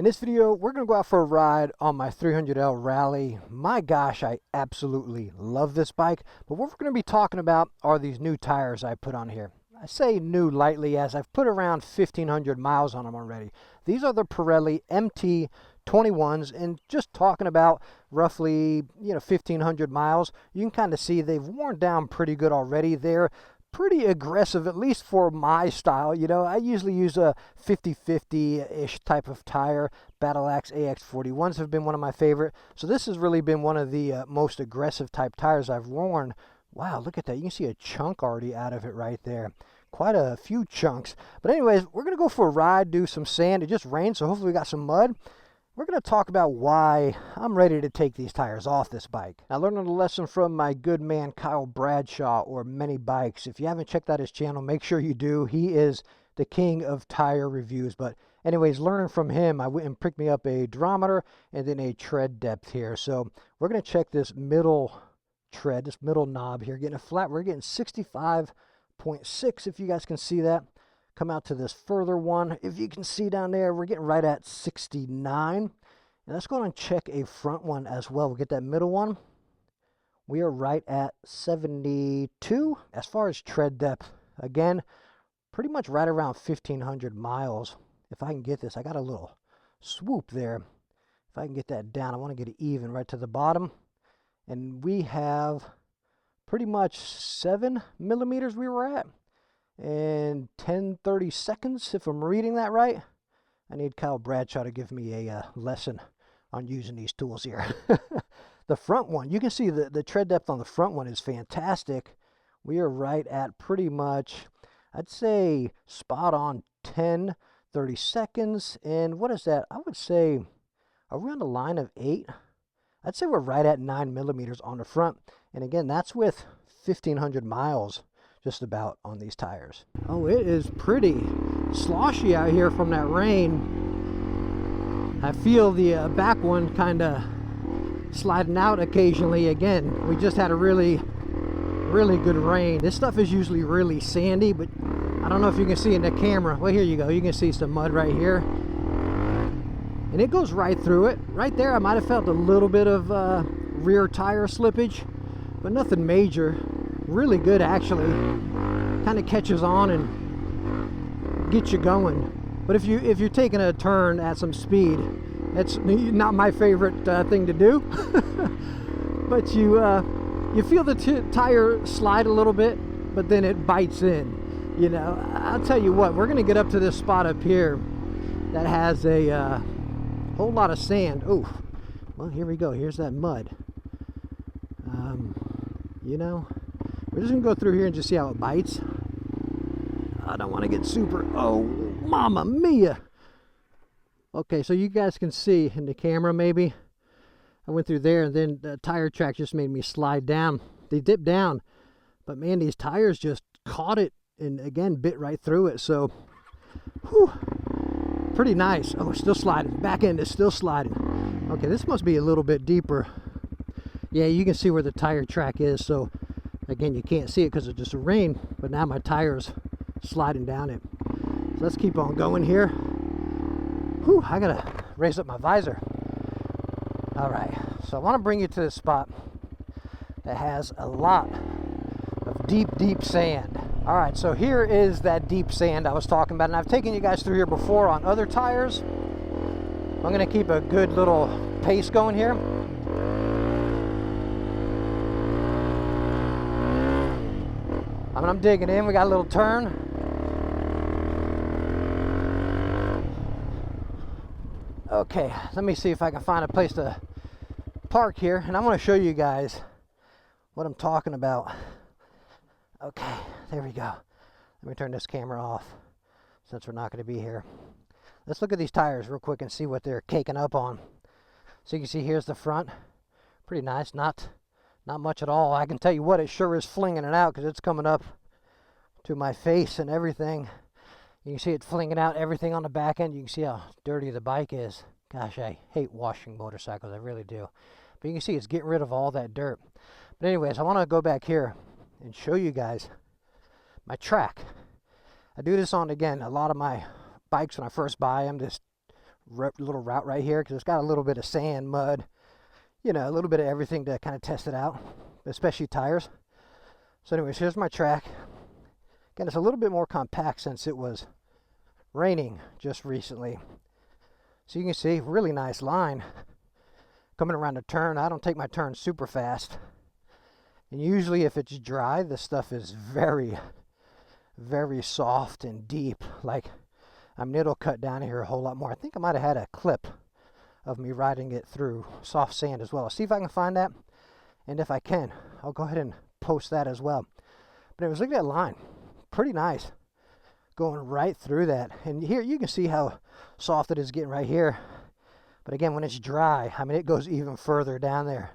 In this video, we're going to go out for a ride on my 300L Rally. My gosh, I absolutely love this bike. But what we're going to be talking about are these new tires I put on here. I say new lightly as I've put around 1,500 miles on them already. These are the Pirelli MT21s, and just talking about roughly 1,500 miles, you can kind of see they've worn down pretty good already. They're pretty aggressive, at least for my style. I usually use a 50-50-ish type of tire. Battle Axe AX41s have been one of my favorite. So this has really been one of the most aggressive type tires I've worn. Wow, look at that. You can see a chunk already out of it right there. Quite a few chunks. But anyways, we're going to go for a ride, do some sand. It just rained, so hopefully we got some mud. We're going to talk about why I'm ready to take these tires off this bike. I learned a lesson from my good man Kyle Bradshaw, or Many Bikes. If you haven't checked out his channel, make sure you do. He is the king of tire reviews. But anyways, learning from him, I went and picked me up a durometer and then a tread depth here. So we're going to check this middle tread, this middle knob here, getting a flat. We're getting 65.6, if you guys can see that. Come out to this further one. If you can see down there, we're getting right at 69. And let's go and check a front one as well. We'll get that middle one. We are right at 72. As far as tread depth, again, pretty much right around 1,500 miles. If I can get this, I got a little swoop there. If I can get that down, I want to get it even right to the bottom. And we have pretty much 7 millimeters we were at. And 10-30 seconds, if I'm reading that right. I need Kyle Bradshaw to give me a lesson on using these tools here. The front one, you can see the tread depth on the front one is fantastic. We are right at pretty much, I'd say, spot on 10-30 seconds. And what is that? I would say around a line of 8. I'd say we're right at 9 millimeters on the front. And again, that's with 1,500 miles just about on these tires. Oh, it is pretty sloshy out here from that rain. I feel the back one kind of sliding out occasionally. Again, we just had a really good rain. This stuff is usually really sandy, but I don't know if you can see in the camera. Well, here you go. You can see some mud right here. And it goes right through it. Right there, I might have felt a little bit of rear tire slippage, but nothing major. Really good, actually. Kind of catches on and gets you going. But if you're taking a turn at some speed, that's not my favorite thing to do. But you feel the tire slide a little bit, but then it bites in. I'll tell you what, we're going to get up to this spot up here that has a whole lot of sand. Oh, well, here we go. Here's that mud. We're just going to go through here and just see how it bites. I don't want to get super... Oh, mamma mia! Okay, so you guys can see in the camera maybe. I went through there and then the tire track just made me slide down. They dipped down. But man, these tires just caught it and again bit right through it. So, whew, pretty nice. Oh, it's still sliding. Back end is still sliding. Okay, this must be a little bit deeper. Yeah, you can see where the tire track is. So, again, you can't see it because it's just a rain, but now my tire's sliding down it. So let's keep on going here. Whew, I gotta raise up my visor. All right, so I want to bring you to this spot that has a lot of deep sand. All right, so here is that deep sand I was talking about, and I've taken you guys through here before on other tires. I'm gonna keep a good little pace going here. I'm digging in. We got a little turn. Okay, let me see if I can find a place to park here, and I'm going to show you guys what I'm talking about. Okay, there we go. Let me turn this camera off since we're not going to be here. Let's look at these tires real quick and see what they're caking up on. So you can see here's the front. Pretty nice. Not much at all. I can tell you what, it sure is flinging it out because it's coming up to my face and everything. You can see it flinging out everything on the back end. You can see how dirty the bike is. Gosh, I hate washing motorcycles. I really do. But you can see it's getting rid of all that dirt. But anyways, I want to go back here and show you guys my track. I do this on, again, a lot of my bikes when I first buy them. Just little route right here because it's got a little bit of sand, mud, you know, a little bit of everything to kind of test it out, especially tires. So anyways, here's my track. Again, it's a little bit more compact since it was raining just recently. So you can see, really nice line coming around the turn. I don't take my turn super fast. And usually if it's dry, this stuff is very, very soft and deep. Like, I mean, it'll cut down here a whole lot more. I think I might have had a clip of me riding it through soft sand as well. I'll see if I can find that. And if I can, I'll go ahead and post that as well. But anyways, look at that line. Pretty nice. Going right through that. And here you can see how soft it is getting right here. But again, when it's dry, I mean, it goes even further down there.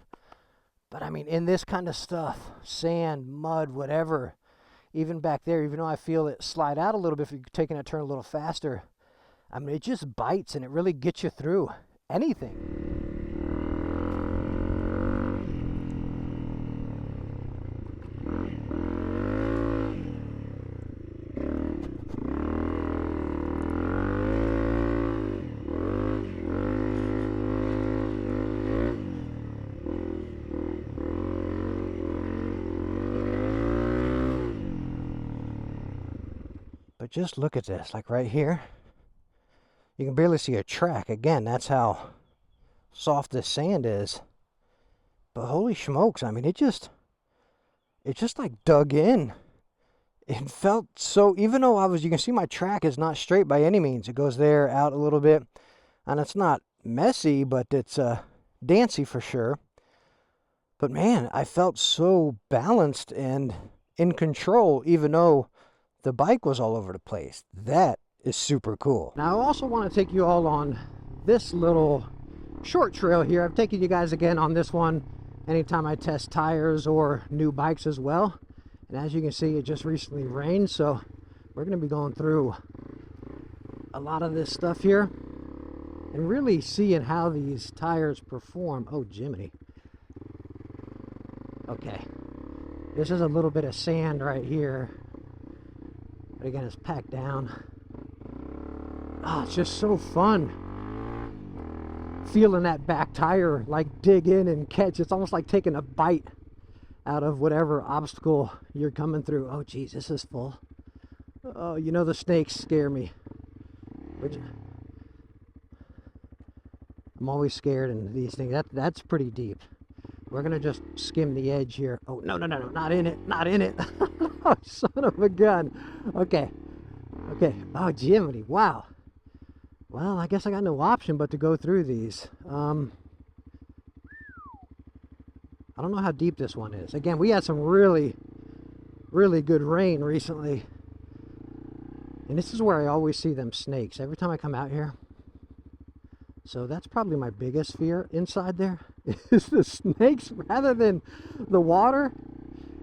But I mean, in this kind of stuff, sand, mud, whatever, even back there, even though I feel it slide out a little bit if you're taking a turn a little faster, I mean, it just bites and it really gets you through anything. But just look at this, like right here, you can barely see a track. Again, that's how soft this sand is. But holy smokes, I mean, it just like dug in. It felt so, even though you can see my track is not straight by any means. It goes there, out a little bit, and it's not messy, but it's dancy for sure. But man, I felt so balanced and in control, even though the bike was all over the place. That is super cool. Now, I also want to take you all on this little short trail here. I've taken you guys again on this one anytime I test tires or new bikes as well. And as you can see, it just recently rained, so we're going to be going through a lot of this stuff here and really seeing how these tires perform. Oh, Jiminy. Okay. This is a little bit of sand right here. But again, it's packed down. Oh, it's just so fun feeling that back tire like dig in and catch. It's almost like taking a bite out of whatever obstacle you're coming through. Oh geez, this is full. Oh, you know, the snakes scare me. I'm always scared in these things. That's pretty deep. We're gonna just skim the edge here. Oh, no, not in it, not in it. Oh, son of a gun. Okay. Oh, Jiminy, wow. Well, I guess I got no option but to go through these. I don't know how deep this one is. Again, we had some really, really good rain recently. And this is where I always see them snakes every time I come out here. So that's probably my biggest fear inside there is the snakes rather than the water.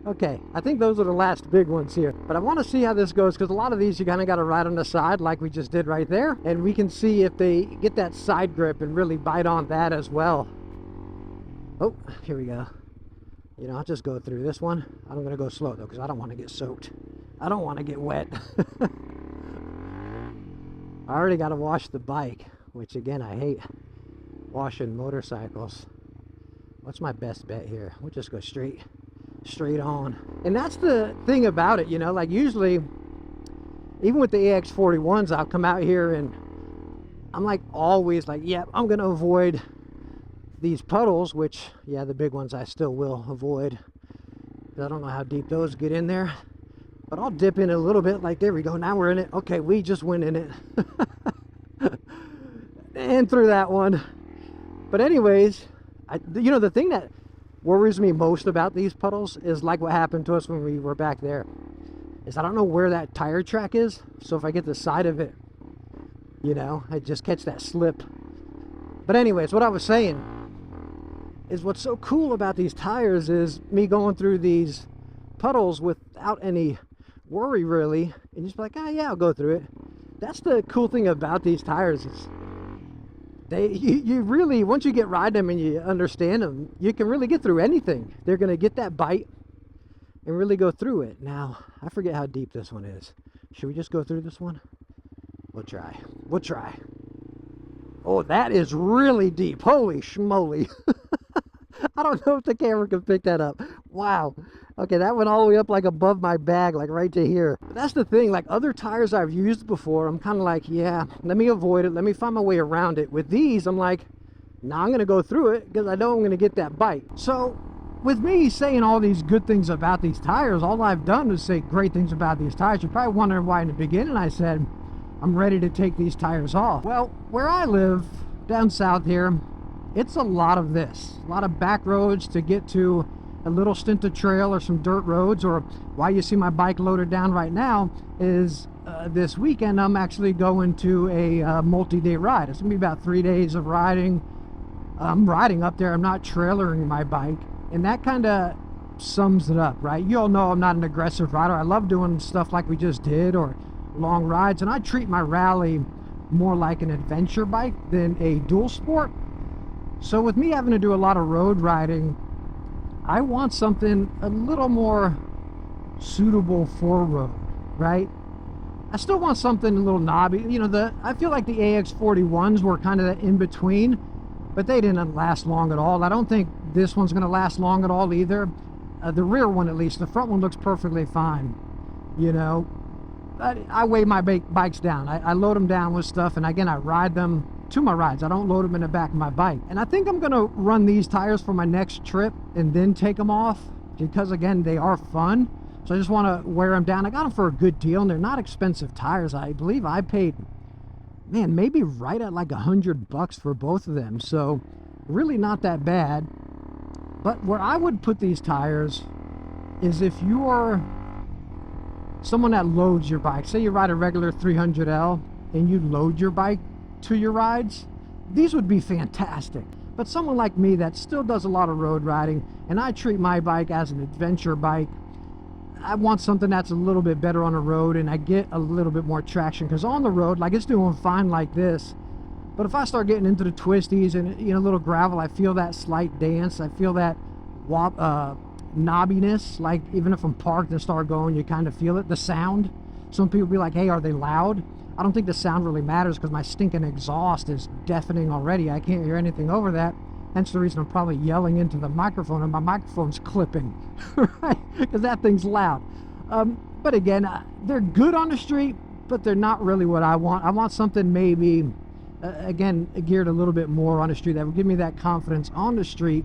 Okay, I think those are the last big ones here. But I want to see how this goes because a lot of these you kind of got to ride on the side like we just did right there. And we can see if they get that side grip and really bite on that as well. Oh, here we go. You know, I'll just go through this one. I'm going to go slow though because I don't want to get soaked. I don't want to get wet. I already got to wash the bike, which again, I hate washing motorcycles. What's my best bet here? We'll just go straight on. And that's the thing about it, you know, like usually even with the AX41s, I'll come out here and I'm like always like, yeah, I'm gonna avoid these puddles, which yeah, the big ones I still will avoid. I don't know how deep those get in there, but I'll dip in a little bit. Like, there we go, now we're in it. Okay, we just went in it. And through that one. But anyways, you know, the thing that worries me most about these puddles is like what happened to us when we were back there, is I don't know where that tire track is. So if I get the side of it, you know, I just catch that slip. But anyways, what I was saying is what's so cool about these tires is me going through these puddles without any worry really, and just be like, oh yeah, I'll go through it. That's the cool thing about these tires is you really, once you get riding them and you understand them, you can really get through anything. They're going to get that bite and really go through it. Now, I forget how deep this one is. Should we just go through this one? We'll try. Oh, that is really deep. Holy schmoly. I don't know if the camera can pick that up. Wow. Okay, that went all the way up like above my bag, like right to here. But that's the thing, like other tires I've used before, I'm kind of like, yeah, let me avoid it. Let me find my way around it. With these, I'm like, nah, I'm going to go through it because I know I'm going to get that bite. So with me saying all these good things about these tires, all I've done is say great things about these tires. You're probably wondering why in the beginning I said, I'm ready to take these tires off. Well, where I live, down south here, it's a lot of this. A lot of back roads to get to a little stint of trail or some dirt roads, or why you see my bike loaded down right now is this weekend I'm actually going to a multi-day ride. It's gonna be about 3 days of riding. I'm riding up there, I'm not trailering my bike, and that kind of sums it up, right? You all know I'm not an aggressive rider. I love doing stuff like we just did, or long rides, and I treat my rally more like an adventure bike than a dual sport. So with me having to do a lot of road riding, I want something a little more suitable for road, right? I still want something a little knobby. You know, I feel like the AX41s were kind of that in between, but they didn't last long at all. I don't think this one's going to last long at all either. The rear one, at least. The front one looks perfectly fine, you know. I weigh my bikes down. I load them down with stuff, and again, I ride them to my rides. I don't load them in the back of my bike. And I think I'm gonna run these tires for my next trip and then take them off, because again, they are fun. So I just want to wear them down. I got them for a good deal, and they're not expensive tires. I believe I paid, man, maybe right at like $100 for both of them. So really not that bad. But where I would put these tires is if you are someone that loads your bike. Say you ride a regular 300L and you load your bike to your rides, these would be fantastic. But someone like me that still does a lot of road riding, and I treat my bike as an adventure bike, I want something that's a little bit better on the road, and I get a little bit more traction, because on the road, like, it's doing fine like this, but if I start getting into the twisties and, you know, a little gravel, I feel that slight dance. I feel that knobbiness. Like, even if I'm parked and start going, you kind of feel it. The sound, some people be like, hey, are they loud? I don't think the sound really matters, because my stinking exhaust is deafening already. I can't hear anything over that. Hence the reason I'm probably yelling into the microphone, and my microphone's clipping, right? Because that thing's loud. But again, they're good on the street, but they're not really what I want. I want something maybe, again, geared a little bit more on the street, that will give me that confidence on the street,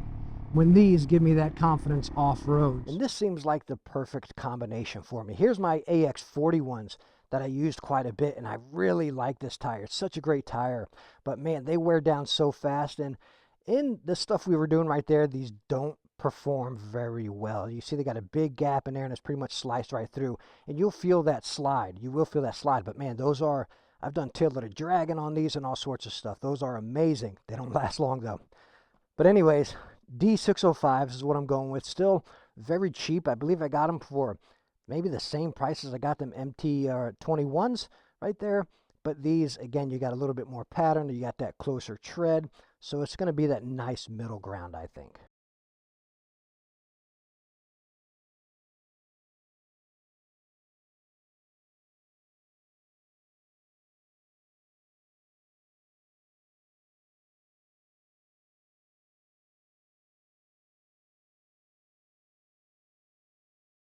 when these give me that confidence off-road. And this seems like the perfect combination for me. Here's my AX41s that I used quite a bit, and I really like this tire. It's such a great tire, but man, they wear down so fast, and in the stuff we were doing right there, these don't perform very well. You see they got a big gap in there, and it's pretty much sliced right through, and you'll feel that slide. You will feel that slide, but man, those are, I've done tilted to dragging on these and all sorts of stuff. Those are amazing. They don't last long though. But anyways, D605s is what I'm going with. Still very cheap. I believe I got them for maybe the same price as I got them MT21s right there. But these, again, you got a little bit more pattern. You got that closer tread. So it's going to be that nice middle ground, I think.